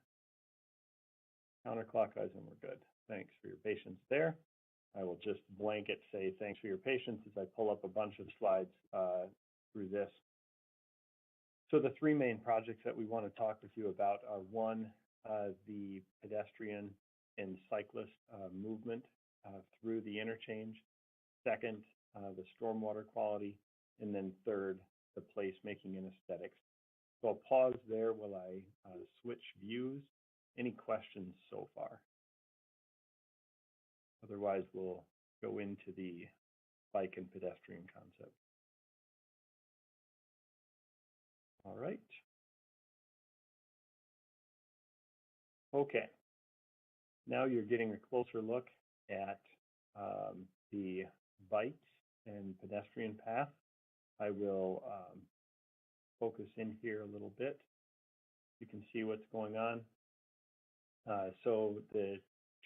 counterclockwise and we're good. Thanks for your patience there. I will just blanket say thanks for your patience as I pull up a bunch of slides through this. So the 3 main projects that we want to talk with you about are 1, the pedestrian and cyclist movement through the interchange. 2nd, the stormwater quality. And then 3rd, the placemaking and aesthetics. So I'll pause there while I switch views. Any questions so far? Otherwise, we'll go into the bike and pedestrian concept. All right. Okay. Now you're getting a closer look at the bike and pedestrian path. I will focus in here a little bit. You can see what's going on. So the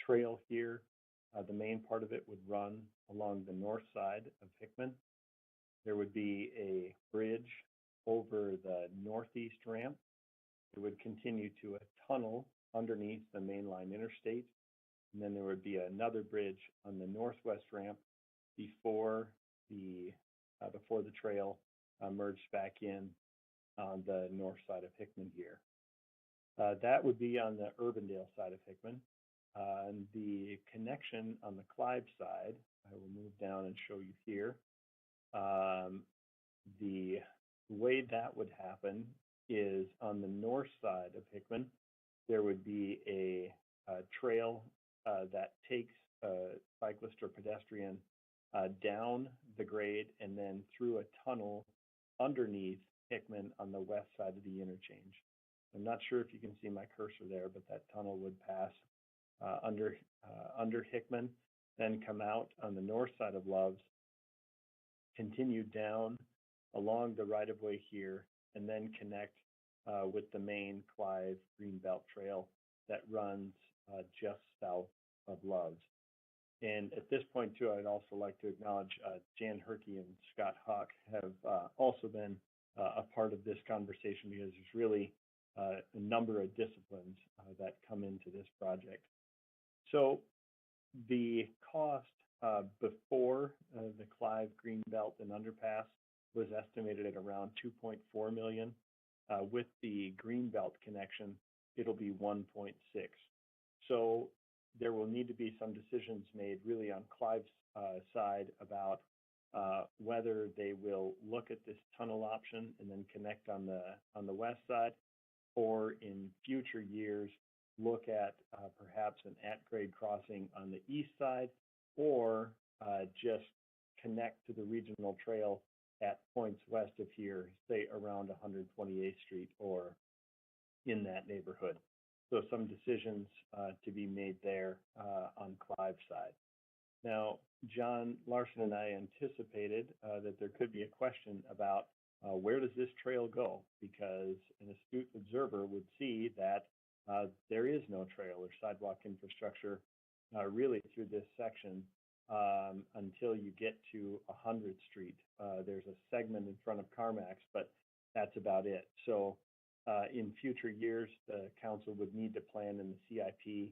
trail here, the main part of it would run along the north side of Hickman. There would be a bridge over the northeast ramp. It would continue to a tunnel underneath the mainline interstate. And then there would be another bridge on the northwest ramp before the trail merged back in on the north side of Hickman here. That would be on the Urbandale side of Hickman. And the connection on the Clive side, I will move down and show you here. The way that would happen is on the north side of Hickman, there would be a trail that takes a cyclist or pedestrian down the grade and then through a tunnel underneath Hickman on the west side of the interchange. I'm not sure if you can see my cursor there, but that tunnel would pass under Hickman, then come out on the north side of Loves, continue down along the right-of-way here, and then connect with the main Clive Greenbelt Trail that runs just south of Loves. And at this point, too, I'd also like to acknowledge Jan Herkey and Scott Hawk have also been a part of this conversation, because there's really a number of disciplines that come into this project. So the cost before the Clive Greenbelt and Underpass was estimated at around $2.4 million. With the Greenbelt connection, it'll be 1.6. So there will need to be some decisions made really on Clive's side about whether they will look at this tunnel option and then connect on the west side, or in future years look at perhaps an at-grade crossing on the east side, or just connect to the regional trail at points west of here, say around 128th Street or in that neighborhood. So some decisions to be made there on Clive's side. Now, John Larson and I anticipated that there could be a question about where does this trail go? Because an astute observer would see that there is no trail or sidewalk infrastructure really through this section until you get to 100th Street. There's a segment in front of CarMax, but that's about it. So in future years, the council would need to plan in the CIP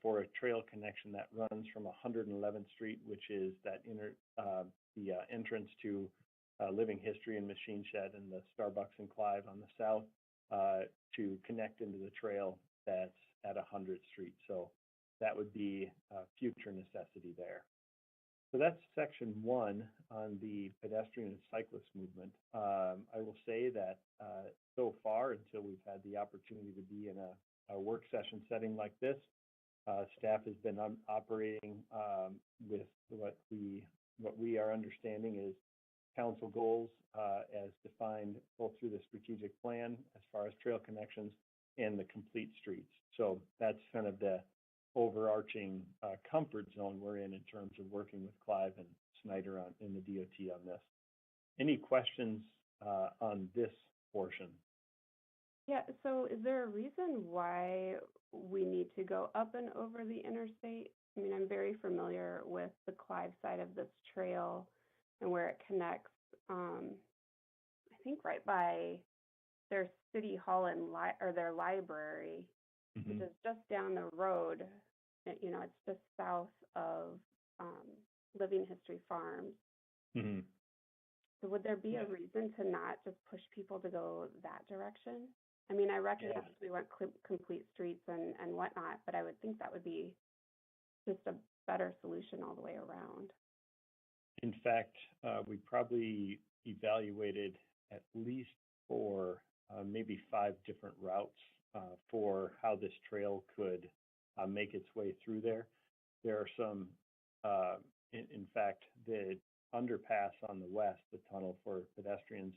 for a trail connection that runs from 111th Street, which is that the entrance to Living History and Machine Shed and the Starbucks and Clive on the south, to connect into the trail that's at 100th Street. So that would be a future necessity there. So that's section one on the pedestrian and cyclist movement. I will say that so far, until we've had the opportunity to be in a work session setting like this, staff has been operating with what we are understanding is council goals as defined both through the strategic plan as far as trail connections and the complete streets. So that's kind of the overarching comfort zone we're in terms of working with Clive and Snyder in the DOT on this. Any questions on this portion? Yeah, so is there a reason why we need to go up and over the interstate? I mean, I'm very familiar with the Clive side of this trail and where it connects, I think right by their city hall and or their library, which is just down the road. You know, it's just south of Living History Farms. So would there be a reason to not just push people to go that direction? I mean, I recognize we want complete streets and whatnot, but I would think that would be just a better solution all the way around. In fact, we probably evaluated at least 4, maybe 5 different routes for how this trail could make its way through there. There are some, in fact, the underpass on the west, the tunnel for pedestrians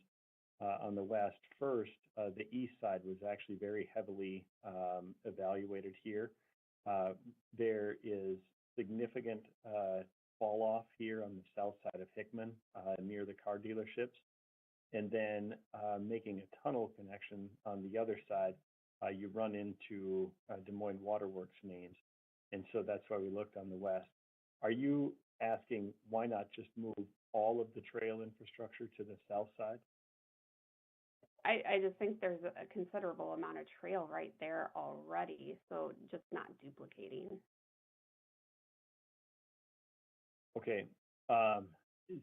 on the west. First, the east side was actually very heavily evaluated here. There is significant fall off here on the south side of Hickman near the car dealerships. And then making a tunnel connection on the other side, you run into Des Moines Waterworks mains. And so that's why we looked on the west. Are you asking why not just move all of the trail infrastructure to the south side? I just think there's a considerable amount of trail right there already, so just not duplicating. Okay.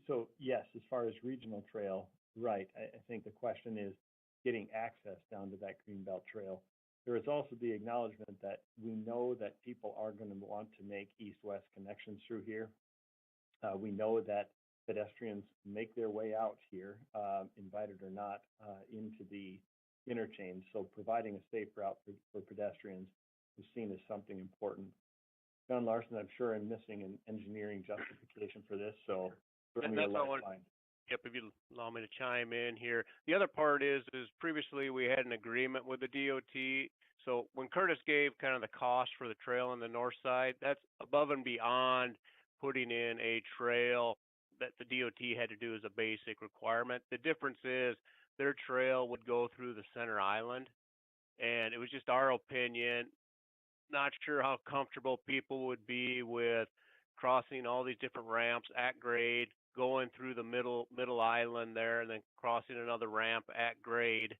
So yes, as far as regional trail, right. I think the question is getting access down to that Greenbelt Trail. There is also the acknowledgement that we know that people are going to want to make east-west connections through here. We know that pedestrians make their way out here, invited or not, into the interchange. So providing a safe route for pedestrians is seen as something important. John Larson, I'm sure I'm missing an engineering justification for this, so throw me a lifeline. Yep, if you allow me to chime in here. The other part is previously we had an agreement with the DOT. So when Curtis gave kind of the cost for the trail on the north side, that's above and beyond putting in a trail that the DOT had to do as a basic requirement. The difference is their trail would go through the center island, and it was just our opinion. Not sure how comfortable people would be with crossing all these different ramps at grade, going through the middle island there, and then crossing another ramp at grade.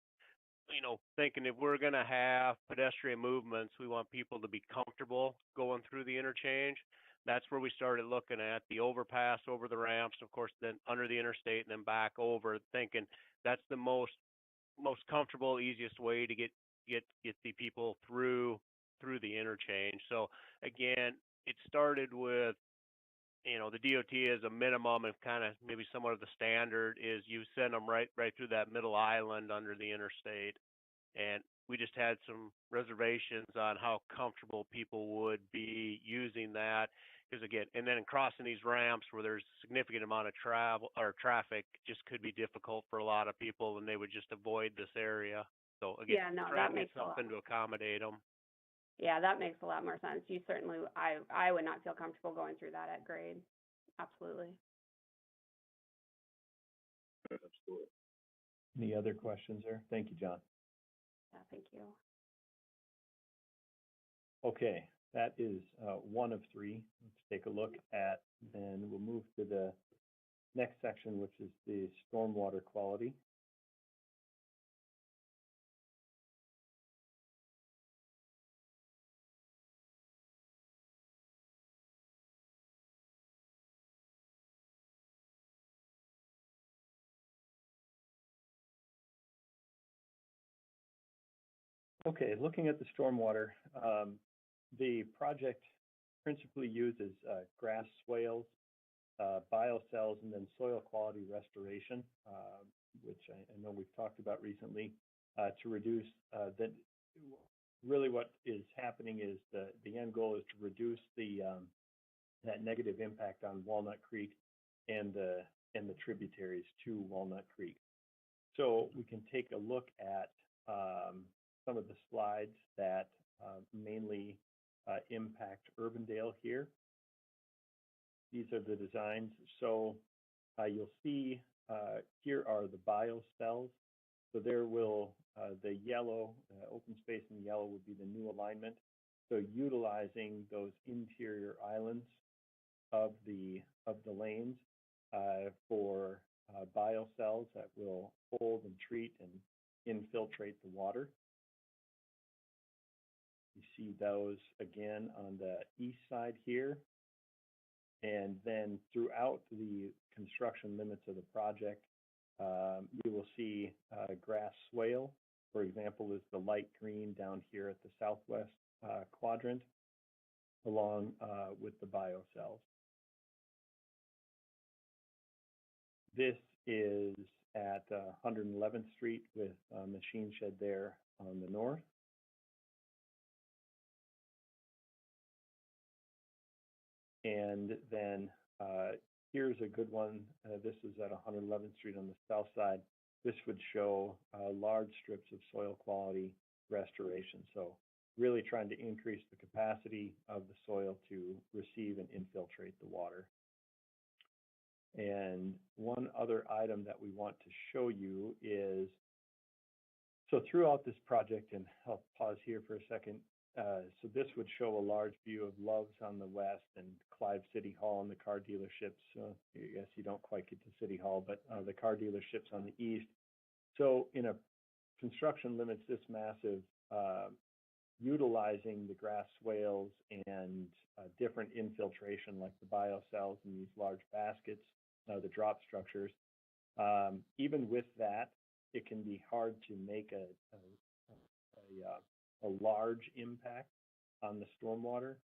You know, thinking if we're going to have pedestrian movements, we want people to be comfortable going through the interchange. That's where we started looking at the overpass over the ramps, of course, then under the interstate and then back over, thinking that's the most comfortable, easiest way to get the people through the interchange. So again, it started with, you know, the DOT as a minimum and kind of maybe somewhat of the standard is you send them right through that middle island under the interstate. And we just had some reservations on how comfortable people would be using that. Because again, and then crossing these ramps where there's a significant amount of travel or traffic just could be difficult for a lot of people, and they would just avoid this area. So again, Yeah, no, trying that to makes get something to accommodate them. Yeah, that makes a lot more sense. You certainly, I would not feel comfortable going through that at grade. Absolutely. Absolutely. Any other questions there? Thank you, John. Yeah, thank you. Okay, that is one of three. Let's take a look at, then we'll move to the next section, which is the stormwater quality. Okay, looking at the stormwater, the project principally uses grass swales, biocels, and then soil quality restoration, which I know we've talked about recently, to reduce really what is happening is the end goal is to reduce that negative impact on Walnut Creek and the tributaries to Walnut Creek. So we can take a look at some of the slides that mainly impact Urbandale here. These are the designs. So you'll see here are the biocels. So there will, the yellow, open space in yellow would be the new alignment. So utilizing those interior islands of the lanes for biocels that will hold and treat and infiltrate the water. You see those again on the east side here. And then throughout the construction limits of the project, you will see grass swale, for example, is the light green down here at the southwest quadrant, along with the biocels. This is at 111th Street with Machine Shed there on the north. And then here's a good one. This is at 111th Street on the south side. This would show large strips of soil quality restoration. So really trying to increase the capacity of the soil to receive and infiltrate the water. And one other item that we want to show you is, so throughout this project, and I'll pause here for a second. So this would show a large view of Love's on the west and Clive City Hall and the car dealerships. I guess you don't quite get to City Hall, but the car dealerships on the east. So in a construction limits this massive, utilizing the grass swales and different infiltration like the biocells in these large baskets, the drop structures. Even with that, it can be hard to make a large impact on the stormwater.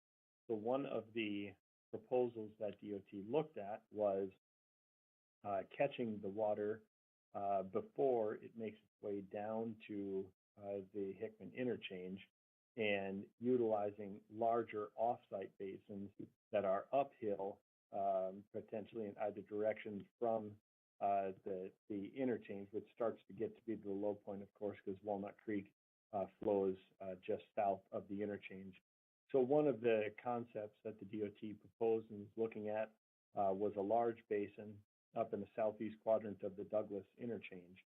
So one of the proposals that DOT looked at was catching the water before it makes its way down to the Hickman interchange and utilizing larger offsite basins that are uphill, potentially in either direction from the interchange, which starts to get to be the low point, of course, because Walnut Creek flows just south of the interchange. So one of the concepts that the DOT proposed and was looking at was a large basin up in the southeast quadrant of the Douglas interchange.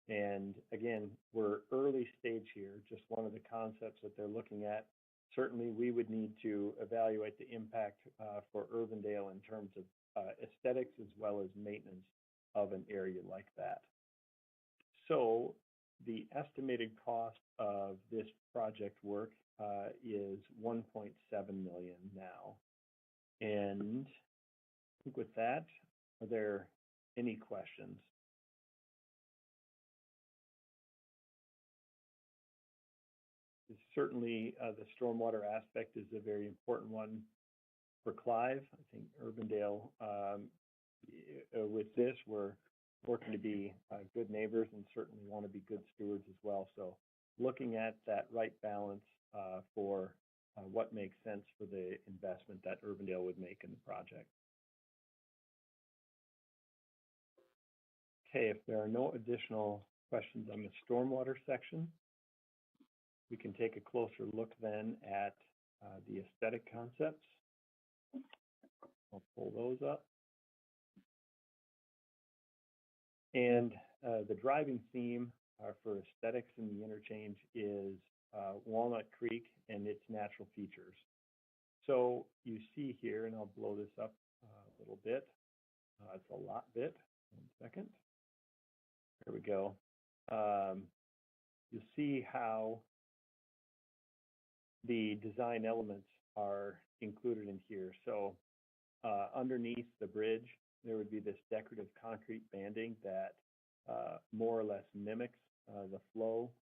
And again, we're early stage here, just one of the concepts that they're looking at. Certainly, we would need to evaluate the impact for Urbandale in terms of aesthetics as well as maintenance of an area like that. So the estimated cost of this project work is $1.7 million now. And I think with that, are there any questions? Certainly, the stormwater aspect is a very important one for Clive. I think Urbandale, with this, we're working to be good neighbors and certainly want to be good stewards as well. So looking at that right balance for what makes sense for the investment that Urbandale would make in the project. Okay, if there are no additional questions on the stormwater section, we can take a closer look then at the aesthetic concepts. I'll pull those up. And the driving theme for aesthetics in the interchange is Walnut Creek and its natural features. So you see here, and I'll blow this up a little bit. It's a lot bit. 1 second. There we go. You'll see how the design elements are included in here. So underneath the bridge, there would be this decorative concrete banding that more or less mimics the flow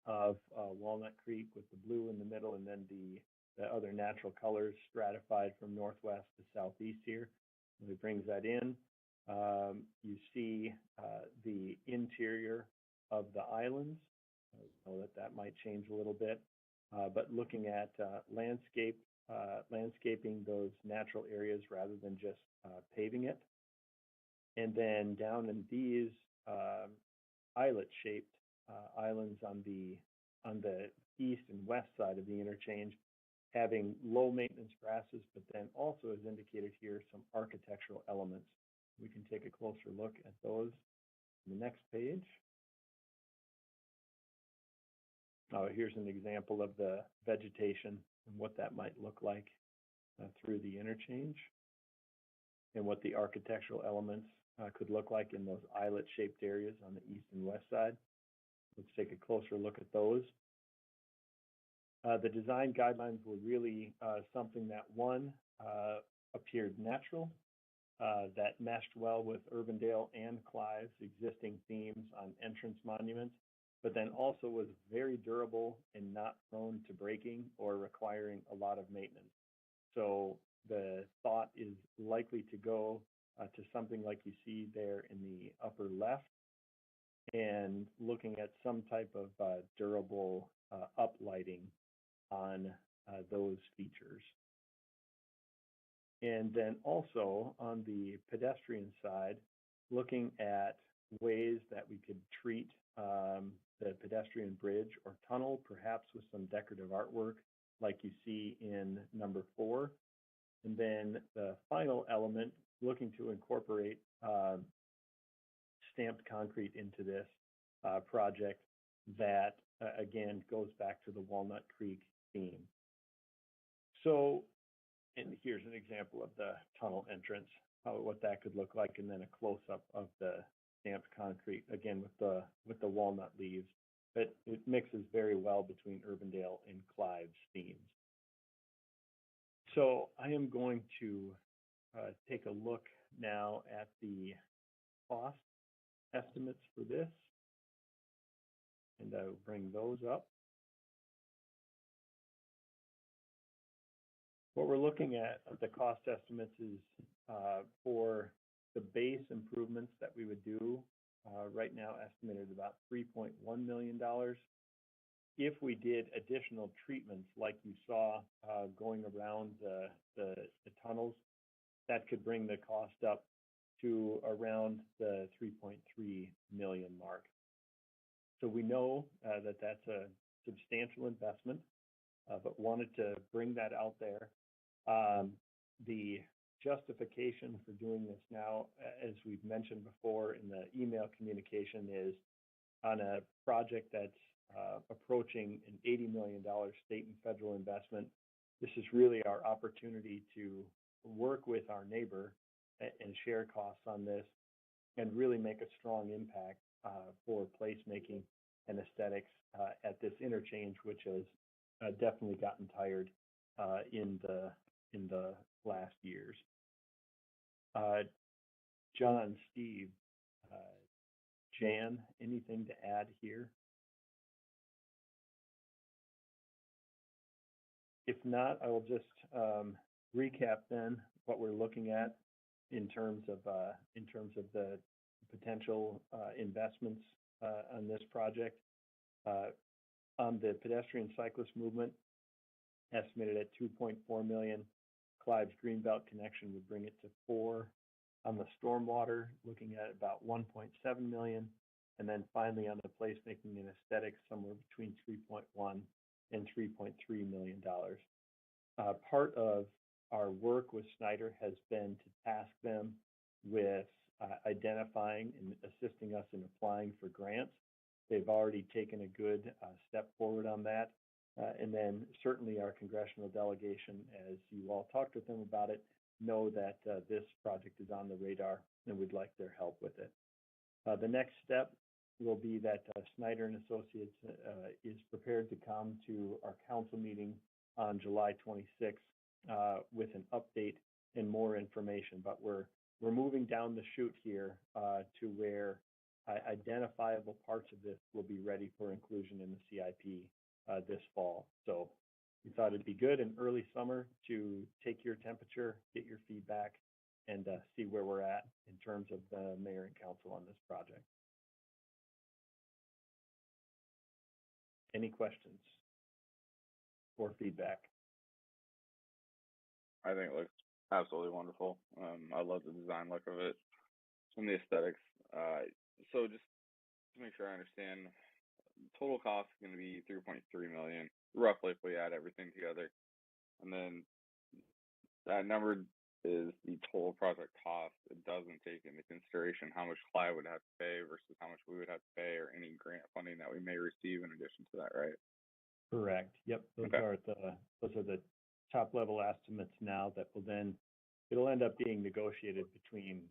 of Walnut Creek with the blue in the middle and then the other natural colors stratified from northwest to southeast here. And it brings that in. You see the interior of the islands. I know that might change a little bit. But looking at landscaping those natural areas rather than just paving it. And then down in these islet-shaped islands on the east and west side of the interchange, having low maintenance grasses, but then also, as indicated here, some architectural elements. We can take a closer look at those on the next page. Here's an example of the vegetation and what that might look like through the interchange and what the architectural elements could look like in those islet-shaped areas on the east and west side. Let's take a closer look at those. The design guidelines were really something that, one, appeared natural, that meshed well with Urbandale and Clive's existing themes on entrance monuments, but then also was very durable and not prone to breaking or requiring a lot of maintenance. So the thought is likely to go to something like you see there in the upper left, and looking at some type of durable uplighting on those features. And then also on the pedestrian side, looking at ways that we could treat the pedestrian bridge or tunnel, perhaps with some decorative artwork like you see in number 4. And then the final element, looking to incorporate stamped concrete into this project that, again, goes back to the Walnut Creek theme. So, and here's an example of the tunnel entrance, what that could look like, and then a close-up of the stamped concrete, again with the walnut leaves. But it mixes very well between Urbandale and Clive's themes. So I am going to take a look now at the cost estimates for this, and I'll bring those up. What we're looking at the cost estimates is for the base improvements that we would do, right now estimated about $3.1 million. If we did additional treatments like you saw going around the tunnels, that could bring the cost up to around the 3.3 million mark. So we know that that's a substantial investment, but wanted to bring that out there. The justification for doing this now, as we've mentioned before in the email communication, is on a project that's approaching an $80 million state and federal investment. This is really our opportunity to work with our neighbor and share costs on this and really make a strong impact for placemaking and aesthetics at this interchange, which has definitely gotten tired in the last years. John, Steve, Jan, anything to add here? If not, I will just recap then what we're looking at in terms of the potential investments on this project. On the pedestrian cyclist movement, estimated at 2.4 million. Clive's Greenbelt connection would bring it to 4. On the stormwater, looking at about 1.7 million. And then finally on the placemaking and aesthetics, somewhere between 3.1 and $3.3 million. Part of our work with Snyder has been to task them with identifying and assisting us in applying for grants. They've already taken a good step forward on that. And then certainly our congressional delegation, as you all talked with them about it, know that this project is on the radar and would like their help with it. The next step will be that Snyder and Associates is prepared to come to our council meeting on July 26th with an update and more information. But we're moving down the chute here to where identifiable parts of this will be ready for inclusion in the CIP this fall. So we thought it'd be good in early summer to take your temperature, get your feedback, and see where we're at in terms of the mayor and council on this project. Any questions or feedback? I think it looks absolutely wonderful. I love the design look of it and the aesthetics. So just to make sure I understand, total cost is going to be 3.3 million, roughly, if we add everything together. And then that number is the total project cost. It doesn't take into consideration how much Clive would have to pay versus how much we would have to pay, or any grant funding that we may receive in addition to that, right? Correct. Yep. Those are the top level estimates now that will then, it'll end up being negotiated between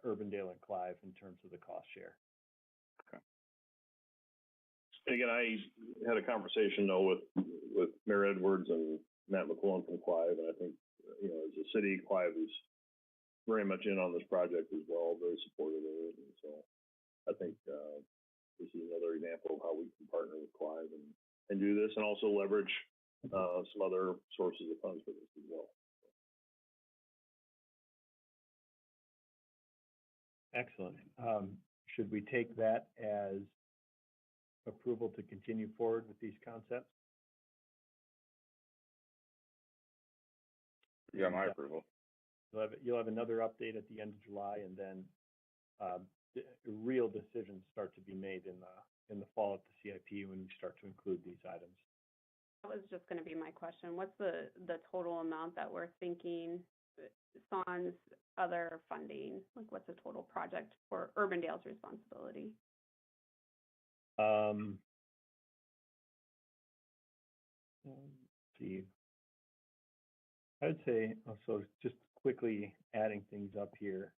Urbandale and Clive in terms of the cost share. Okay. Again, I had a conversation though with Mayor Edwards and Matt McClellan from Clive, and I think, as a city, Clive is very much in on this project as well, very supportive of it. And so I think this is another example of how we can partner with Clive and do this, and also leverage some other sources of funds for this as well. Excellent. Should we take that as approval to continue forward with these concepts? Yeah, my approval. You'll have another update at the end of July, and then real decisions start to be made in the fall at the CIP when we start to include these items. That was just gonna be my question. What's the total amount that we're thinking, sans other funding? Like, what's the total project for Urbandale's responsibility? Let's see. I would say, so just quickly adding things up here.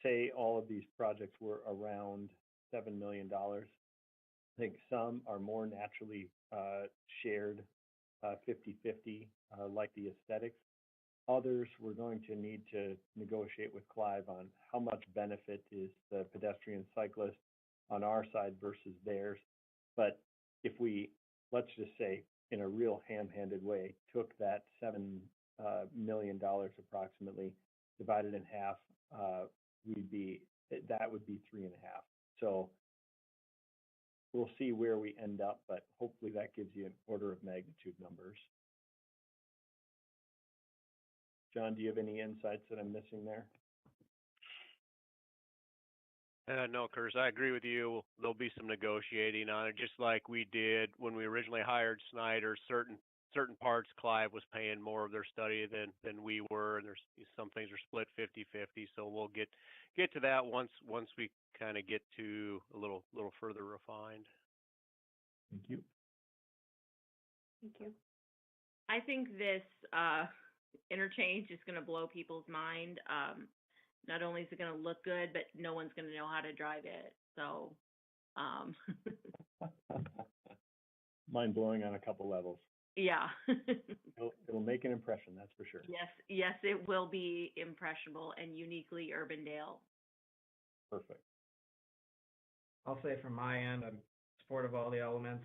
Say all of these projects were around $7 million. I think some are more naturally shared 50-50, like the aesthetics. Others, we're going to need to negotiate with Clive on how much benefit is the pedestrian cyclist on our side versus theirs. But if we, let's just say, in a real ham-handed way, took that $7 million approximately, divided in half, that would be 3.5. So we'll see where we end up, but hopefully that gives you an order of magnitude numbers. John, do you have any insights that I'm missing there? No, Curtis, I agree with you. There'll be some negotiating on it, just like we did when we originally hired Snyder. Certain parts Clive was paying more of their study than we were, and there's some things are split 50-50. So we'll get to that once we kind of get to a little further refined. Thank you. Thank you. I think this interchange is going to blow people's mind. Not only is it going to look good, but no one's going to know how to drive it. So, mind blowing on a couple levels. Yeah. It'll make an impression, that's for sure. Yes, it will be impressionable and uniquely Urbandale. Perfect. I'll say from my end, I'm supportive of all the elements.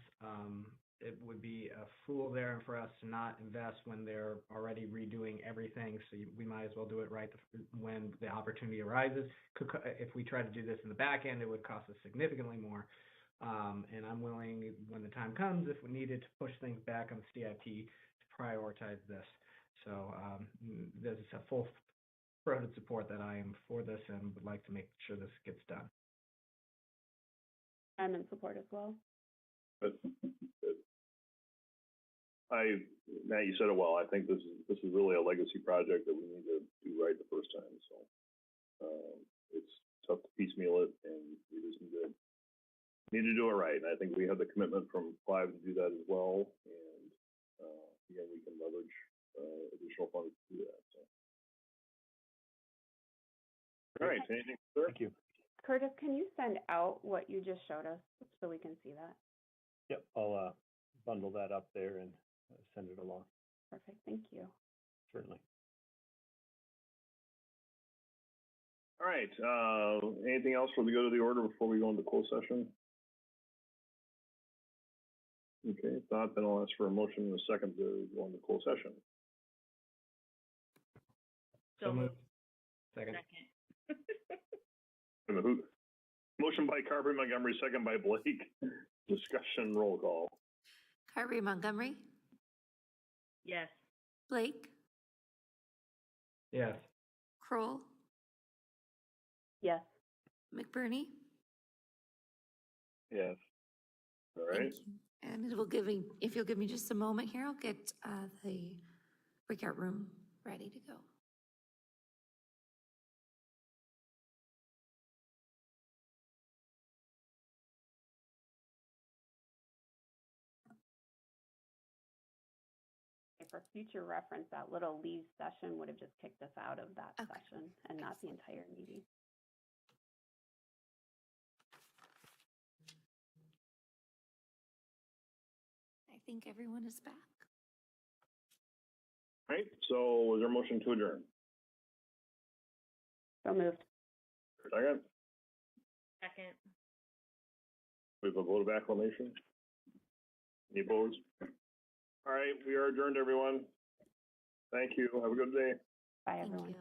It would be a fool there for us to not invest when they're already redoing everything. So we might as well do it right when the opportunity arises. If we try to do this in the back end, it would cost us significantly more. And I'm willing, when the time comes, if we needed to push things back on the CIP, to prioritize this. So there's a full-throated support that I am for this and would like to make sure this gets done. I'm in support as well. But Matt, you said it well. I think this is really a legacy project that we need to do right the first time. So it's tough to piecemeal it, and we just need to do it right. And I think we have the commitment from Clive to do that as well. And again, we can leverage additional funds to do that. So. All right. Anything, sir? Thank you. Curtis, can you send out what you just showed us so we can see that? Yep, I'll bundle that up there and send it along. Perfect, thank you. Certainly. All right. Anything else before we go to the order before we go into closed session? Okay, if not, then I'll ask for a motion in a second to go into closed session. So moved. Second. Motion by Carberry Montgomery, second by Blake. Discussion, roll call. Carberry Montgomery, Yes. Blake, Yes. Kroll, Yes. McBurney. Yes. All right. Thank you. And it will if you'll give me just a moment here, I'll get the breakout room ready to go. For future reference, that little leave session would have just kicked us out of that Okay. session and not the entire meeting. I think everyone is back. All right. So was there a motion to adjourn? So moved. Second. Second. We have a vote of acclamation. Any opposed? All right, we are adjourned, everyone. Thank you. Have a good day. Bye, Thank everyone. you.